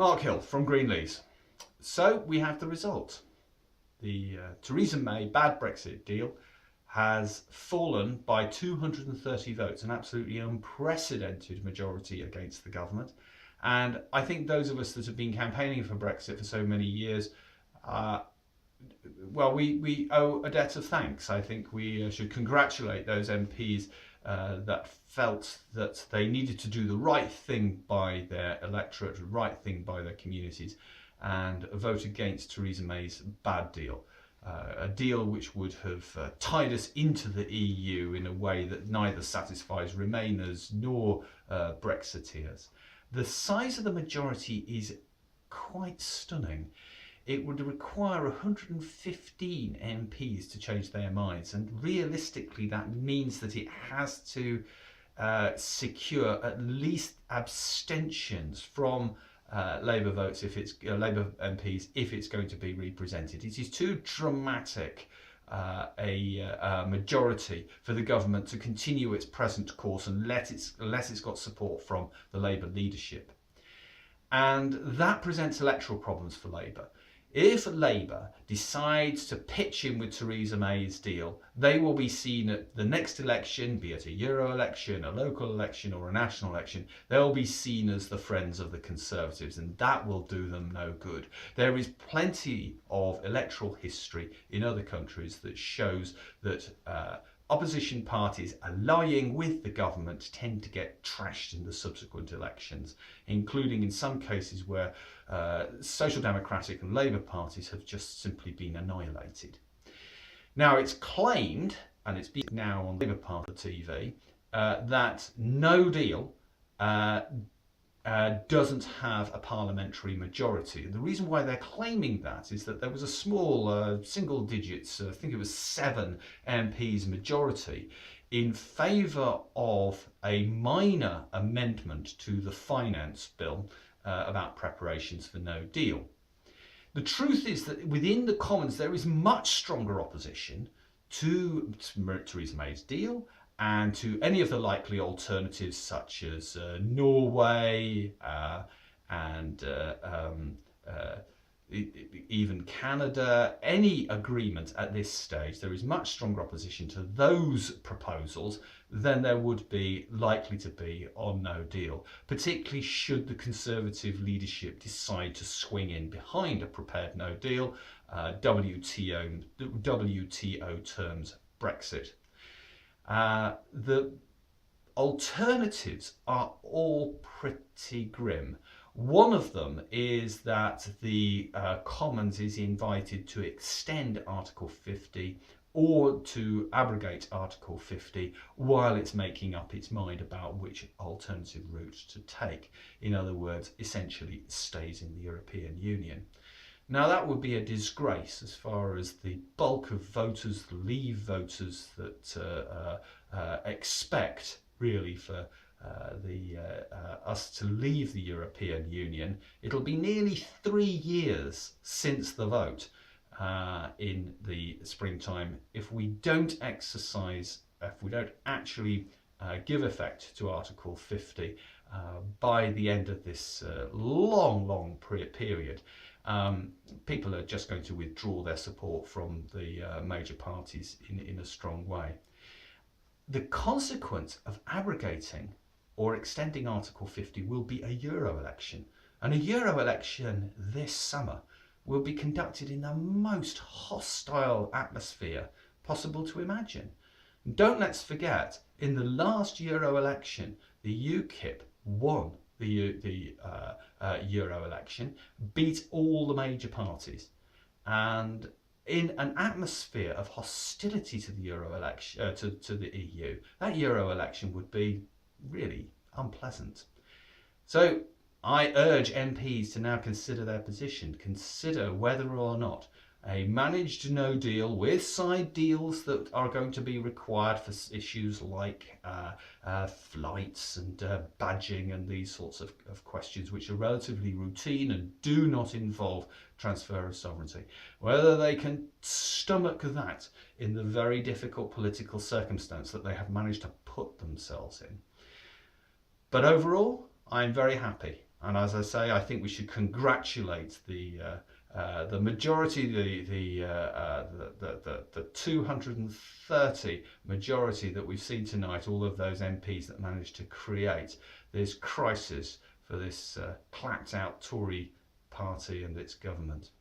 Mark Hill from Greenlees. So we have the result. The Theresa May bad Brexit deal has fallen by 230 votes, an absolutely unprecedented majority against the government. And I think those of us that have been campaigning for Brexit for so many years, we owe a debt of thanks. I think we should congratulate those MPs that felt that they needed to do the right thing by their electorate, the right thing by their communities, and vote against Theresa May's bad deal. A deal which would have tied us into the EU in a way that neither satisfies Remainers nor Brexiteers. The size of the majority is quite stunning. It would require 115 MPs to change their minds, and realistically that means that it has to secure at least abstentions from Labour votes if it's Labour MPs if it's going to be represented. It is too dramatic a majority for the government to continue its present course unless it's got support from the Labour leadership, and that presents electoral problems for Labour. If Labour decides to pitch in with Theresa May's deal, they will be seen at the next election, be it a Euro election, a local election or a national election, they'll be seen as the friends of the Conservatives, and that will do them no good. There is plenty of electoral history in other countries that shows that opposition parties allying with the government tend to get trashed in the subsequent elections, including in some cases where Social Democratic and Labour parties have just simply been annihilated. Now it's claimed, and it's been now on Labour Party TV, that no deal doesn't have a parliamentary majority. The reason why they're claiming that is that there was a small single digits, I think it was 7 MPs majority in favour of a minor amendment to the finance bill about preparations for no deal. The truth is that within the Commons there is much stronger opposition to Theresa May's deal and to any of the likely alternatives such as Norway and even Canada. Any agreement at this stage, there is much stronger opposition to those proposals than there would be likely to be on no deal, particularly should the Conservative leadership decide to swing in behind a prepared no deal, WTO terms Brexit. The alternatives are all pretty grim. One of them is that the Commons is invited to extend Article 50 or to abrogate Article 50 while it's making up its mind about which alternative route to take. In other words, essentially it stays in the European Union. Now that would be a disgrace as far as the bulk of voters, the Leave voters that expect really for us to leave the European Union. It'll be nearly 3 years since the vote in the springtime if we don't actually give effect to Article 50 by the end of this long period. People are just going to withdraw their support from the major parties in a strong way. The consequence of abrogating or extending Article 50 will be a Euro election, and a Euro election this summer will be conducted in the most hostile atmosphere possible to imagine. Don't let's forget, in the last Euro election, the UKIP won the Euro election, beat all the major parties, and in an atmosphere of hostility to the Euro election, to the EU, that Euro election would be really unpleasant. So I urge MPs to now consider their position, consider whether or not a managed no deal with side deals that are going to be required for issues like flights and badging and these sorts of questions which are relatively routine and do not involve transfer of sovereignty, whether they can stomach that in the very difficult political circumstance that they have managed to put themselves in. But overall, I'm very happy. And as I say, I think we should congratulate the majority, the 230 majority that we've seen tonight, all of those MPs that managed to create this crisis for this clacked out Tory party and its government.